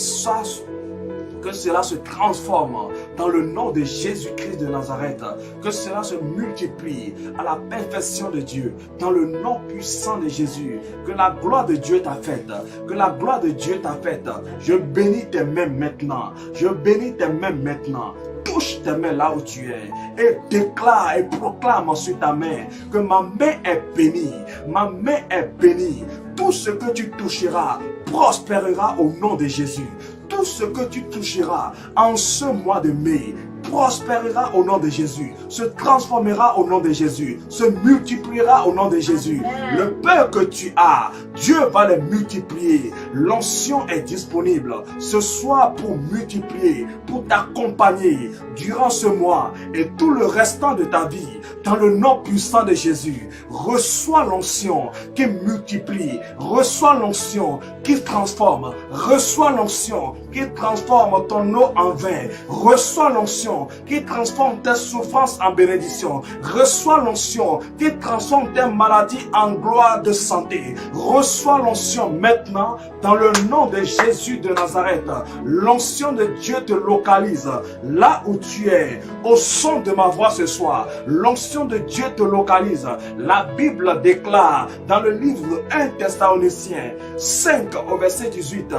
cela se transforme dans le nom de Jésus-Christ de Nazareth. Que cela se multiplie à la perfection de Dieu. Dans le nom puissant de Jésus. Que la gloire de Dieu t'a faite. Que la gloire de Dieu t'a faite. Je bénis tes mains maintenant. Je bénis tes mains maintenant. Touche tes mains là où tu es et déclare et proclame sur ta main que ma main est bénie. Ma main est bénie. Tout ce que tu toucheras prospérera au nom de Jésus. Tout ce que tu toucheras en ce mois de mai prospérera au nom de Jésus, se transformera au nom de Jésus, se multipliera au nom de Jésus. Le peu que tu as, Dieu va le multiplier. L'onction est disponible ce soir pour multiplier, pour t'accompagner durant ce mois et tout le restant de ta vie. Dans le nom puissant de Jésus, reçois l'onction qui multiplie, reçois l'onction qui transforme, reçois l'onction qui transforme ton eau en vin, reçois l'onction qui transforme tes souffrances en bénédiction, reçois l'onction qui transforme tes maladies en gloire de santé, reçois l'onction maintenant dans le nom de Jésus de Nazareth. L'onction de Dieu te localise là où tu es, au son de ma voix ce soir. L'onction de Dieu te localise. La Bible déclare dans le livre 1 Thessaloniciens 5 au verset 18,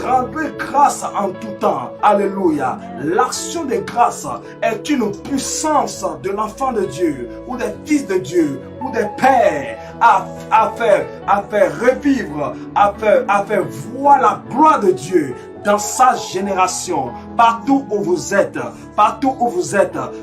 rendez grâce en tout temps. Alléluia. L'action de grâce est une puissance de l'enfant de Dieu ou des fils de Dieu ou des pères à faire revivre, à faire voir la gloire de Dieu dans sa génération, partout où vous êtes,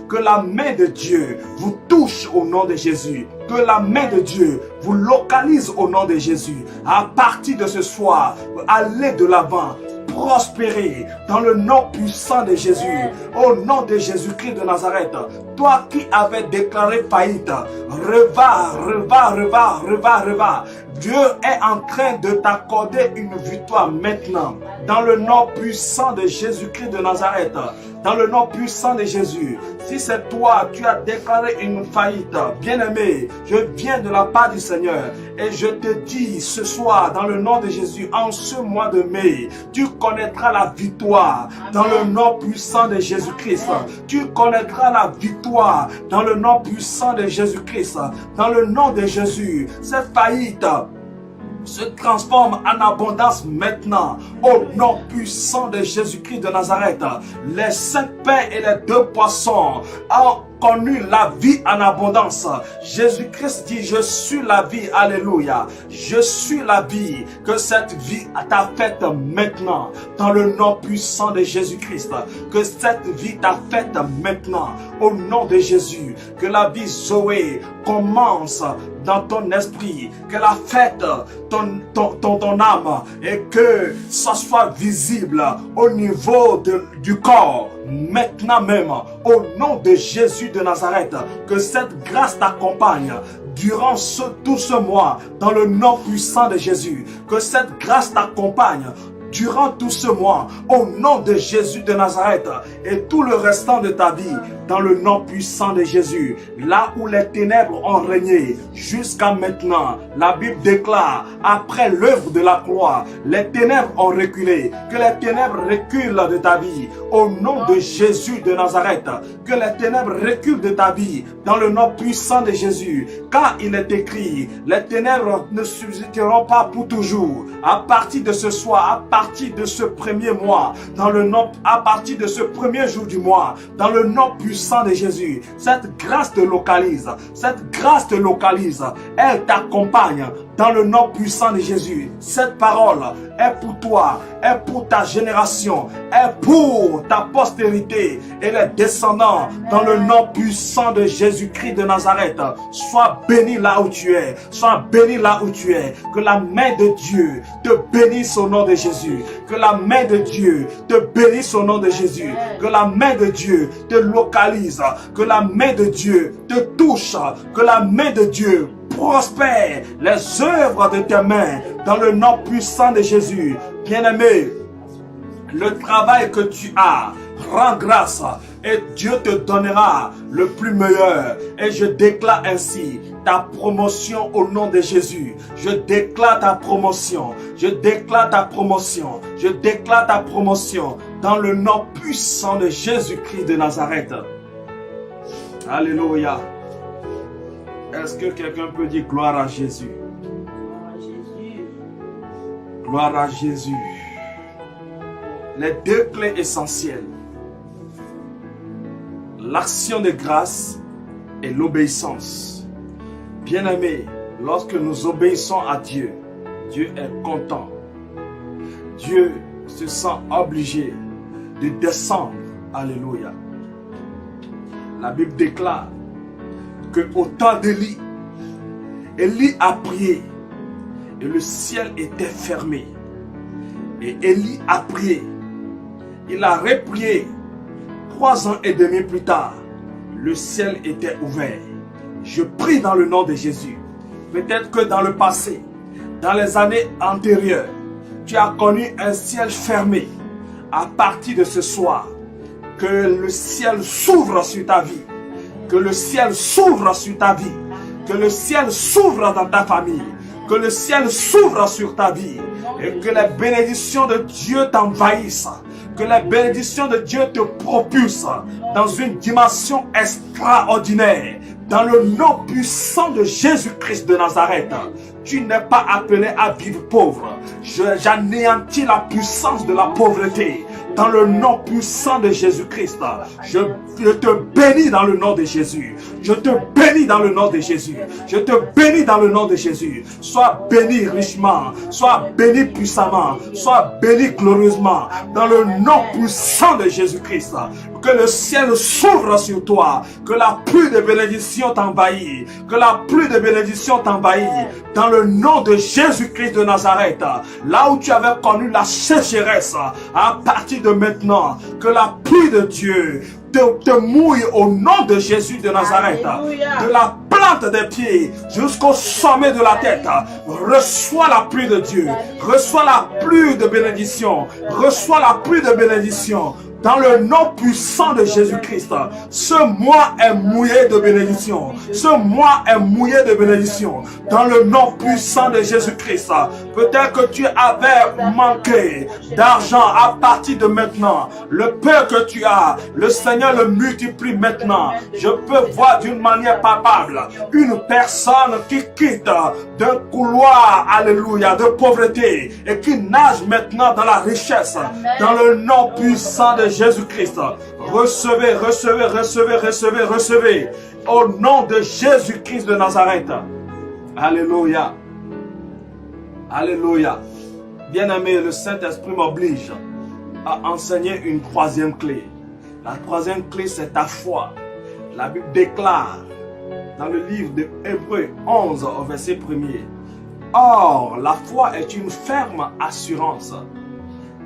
que la main de Dieu vous touche au nom de Jésus, que la main de Dieu vous localise au nom de Jésus. À partir de ce soir, allez de l'avant, prospérer dans le nom puissant de Jésus, au nom de Jésus-Christ de Nazareth. Toi qui avais déclaré faillite, reva. Dieu est en train de t'accorder une victoire maintenant. Dans le nom puissant de Jésus-Christ de Nazareth. Dans le nom puissant de Jésus. Si c'est toi, tu as déclaré une faillite, bien-aimé, je viens de la part du Seigneur. Et je te dis ce soir, dans le nom de Jésus, en ce mois de mai, tu connaîtras la victoire. Dans le nom puissant de Jésus-Christ. Tu connaîtras la victoire. Dans le nom puissant de Jésus-Christ. Dans le nom de Jésus. Cette faillite se transforme en abondance maintenant, au nom puissant de Jésus-Christ de Nazareth. Les 5 pains et les 2 poissons ont connu la vie en abondance. Jésus-Christ dit, je suis la vie, alléluia. Je suis la vie, que cette vie t'a faite maintenant, dans le nom puissant de Jésus-Christ. Que cette vie t'a faite maintenant, au nom de Jésus. Que la vie Zoé commence dans ton esprit, que la fête ton âme et que ça soit visible au niveau du corps maintenant même, au nom de Jésus de Nazareth. Que cette grâce t'accompagne durant tout ce mois, dans le nom puissant de Jésus. Que cette grâce t'accompagne durant tout ce mois, au nom de Jésus de Nazareth, et tout le restant de ta vie, dans le nom puissant de Jésus. Là où les ténèbres ont régné jusqu'à maintenant, la Bible déclare, après l'œuvre de la croix, les ténèbres ont reculé. Que les ténèbres reculent de ta vie, au nom de Jésus de Nazareth. Que les ténèbres reculent de ta vie, dans le nom puissant de Jésus. Car il est écrit, les ténèbres ne subsisteront pas pour toujours. À partir de ce soir, à partir de ce premier mois, à partir de ce premier jour du mois, dans le nom puissant de Jésus, cette grâce te localise, elle t'accompagne dans le nom puissant de Jésus. Cette parole est pour toi, est pour ta génération, est pour ta postérité et les descendants. Dans le nom puissant de Jésus-Christ de Nazareth, sois béni là où tu es, sois béni là où tu es. Que la main de Dieu te bénisse au nom de Jésus. Que la main de Dieu te bénisse au nom de Jésus. Que la main de Dieu te localise. Que la main de Dieu te touche. Que la main de Dieu prospère les œuvres de tes mains dans le nom puissant de Jésus. Bien-aimé, le travail que tu as, rends grâce et Dieu te donnera le plus meilleur. Et je déclare ainsi ta promotion au nom de Jésus. Je déclare ta promotion. Je déclare ta promotion. Je déclare ta promotion dans le nom puissant de Jésus-Christ de Nazareth. Alléluia. Est-ce que quelqu'un peut dire gloire à Jésus? Gloire à Jésus. Gloire à Jésus. Les deux clés essentielles. L'action de grâce et l'obéissance. Bien-aimés, lorsque nous obéissons à Dieu, Dieu est content. Dieu se sent obligé de descendre. Alléluia. La Bible déclare que au temps d'Élie, Élie a prié et le ciel était fermé. Et Élie a prié. Il a reprié. 3 ans et demi plus tard, le ciel était ouvert. Je prie dans le nom de Jésus. Peut-être que dans le passé, dans les années antérieures, tu as connu un ciel fermé. À partir de ce soir, que le ciel s'ouvre sur ta vie. Que le ciel s'ouvre sur ta vie. Que le ciel s'ouvre dans ta famille. Que le ciel s'ouvre sur ta vie. Et que les bénédictions de Dieu t'envahissent. Que les bénédictions de Dieu te propulsent dans une dimension extraordinaire. Dans le nom puissant de Jésus-Christ de Nazareth. Tu n'es pas appelé à vivre pauvre. J'anéantis la puissance de la pauvreté. Dans le nom puissant de Jésus-Christ, je te bénis dans le nom de Jésus. Je te bénis dans le nom de Jésus. Je te bénis dans le nom de Jésus. Sois béni richement. Sois béni puissamment. Sois béni glorieusement. Dans le nom puissant de Jésus-Christ. Que le ciel s'ouvre sur toi. Que la pluie de bénédiction t'envahit. Que la pluie de bénédiction t'envahit. Dans le nom de Jésus-Christ de Nazareth. Là où tu avais connu la sécheresse, à partir de maintenant, que la pluie de Dieu te mouille au nom de Jésus de Nazareth. Alléluia. De la plante des pieds jusqu'au sommet de la tête. Reçois la pluie de Dieu. Reçois la pluie de bénédiction. Reçois la pluie de bénédiction. Dans le nom puissant de Jésus-Christ, ce mois est mouillé de bénédiction. Ce mois est mouillé de bénédiction. Dans le nom puissant de Jésus-Christ, peut-être que tu avais manqué d'argent à partir de maintenant. Le peu que tu as, le Seigneur le multiplie maintenant. Je peux voir d'une manière palpable une personne qui quitte d'un couloir, alléluia, de pauvreté et qui nage maintenant dans la richesse. Dans le nom puissant de Jésus-Christ. Recevez, recevez, recevez, recevez, recevez. Au nom de Jésus-Christ de Nazareth. Alléluia. Alléluia. Bien-aimé, le Saint-Esprit m'oblige à enseigner une troisième clé. La troisième clé, c'est ta foi. La Bible déclare dans le livre de Hébreux 11, au verset 1er. Or, la foi est une ferme assurance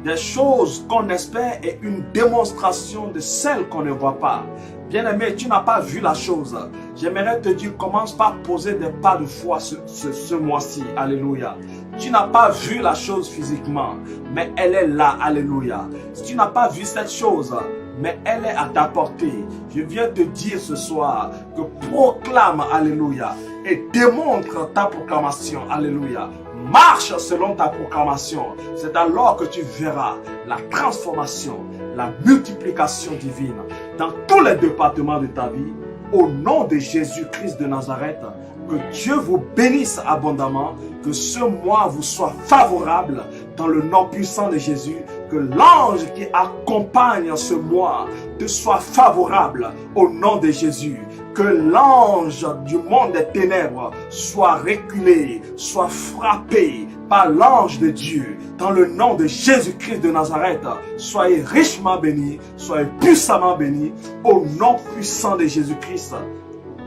des choses qu'on espère et une démonstration de celles qu'on ne voit pas. Bien-aimé, tu n'as pas vu la chose. J'aimerais te dire, commence par poser des pas de foi ce mois-ci. Alléluia. Tu n'as pas vu la chose physiquement, mais elle est là. Alléluia. Si tu n'as pas vu cette chose, mais elle est à ta portée. Je viens te dire ce soir que proclame, alléluia, et démontre ta proclamation, alléluia. Marche selon ta proclamation. C'est alors que tu verras la transformation, la multiplication divine dans tous les départements de ta vie. Au nom de Jésus-Christ de Nazareth, que Dieu vous bénisse abondamment, que ce mois vous soit favorable dans le nom puissant de Jésus, que l'ange qui accompagne ce mois te soit favorable au nom de Jésus. que l'ange du monde des ténèbres soit reculé, soit frappé par l'ange de Dieu. Dans le nom de Jésus-Christ de Nazareth, soyez richement bénis, soyez puissamment bénis, au nom puissant de Jésus-Christ.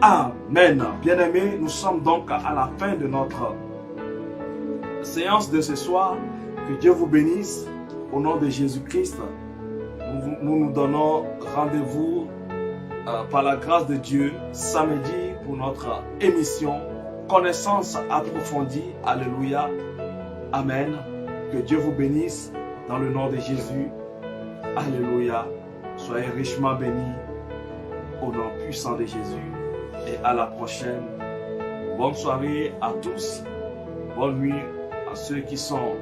Amen. Bien-aimés, nous sommes donc à la fin de notre séance de ce soir. Que Dieu vous bénisse au nom de Jésus-Christ. Nous donnons rendez-vous par la grâce de Dieu samedi pour notre émission Connaissance approfondie. Alléluia. Amen. Que Dieu vous bénisse dans le nom de Jésus. Alléluia. Soyez richement bénis au nom puissant de Jésus. Et à la prochaine. Bonne soirée à tous. Bonne nuit à ceux qui sont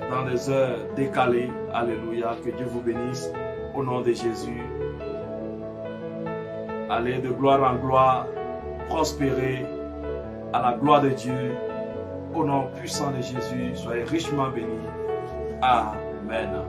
dans des heures décalées. Alléluia. Que Dieu vous bénisse au nom de Jésus. Allez de gloire en gloire, prospérez à la gloire de Dieu. Au nom puissant de Jésus, soyez richement bénis. Amen.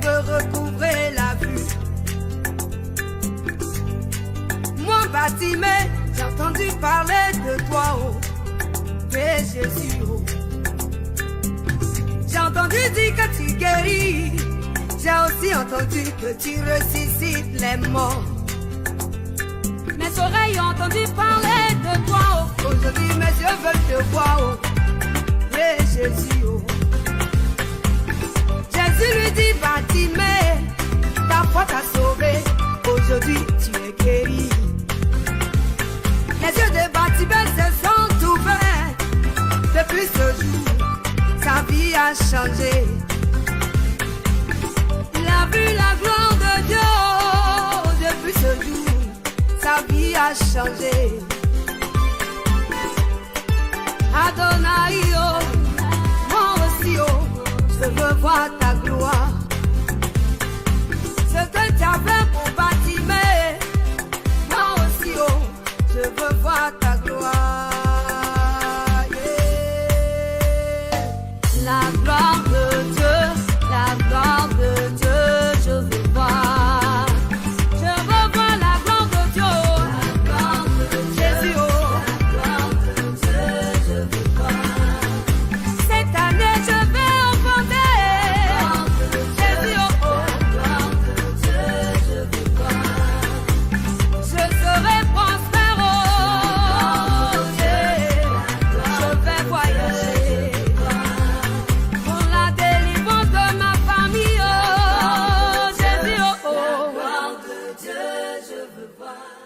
veux recouvrer la vue. Moi, Bartimée, j'ai entendu parler de toi, oh, et Jésus, oh. J'ai entendu dire que tu guéris. J'ai aussi entendu que tu ressuscites les morts. Mes oreilles ont entendu parler de toi, oh. Aujourd'hui mes yeux veulent te voir, oh. Et Jésus, oh. Jésus lui dit, Bartimée, ta foi t'a sauvé. Aujourd'hui tu es guéri. Les yeux de Bartimée se sont ouverts. Depuis ce jour, sa vie a changé. Il a vu la gloire de Dieu. Depuis ce jour, sa vie a changé. Adonai, oh, moi aussi, oh, je veux voir ta gloire. Ce que tu as fait pour Bartimée, moi aussi, oh, je veux voir ta gloire. La gloire de Dieu, la gloire de Dieu, je veux voir. Je veux voir la gloire de Dieu, la gloire de Jésus, oh. La gloire de Dieu, je veux voir. Cette année, je vais enfanter Jésus, oh, oh. La gloire de Dieu, je veux voir. Je serai prospère, oh, yeah. Je vais voyager. Dieu, je veux voir.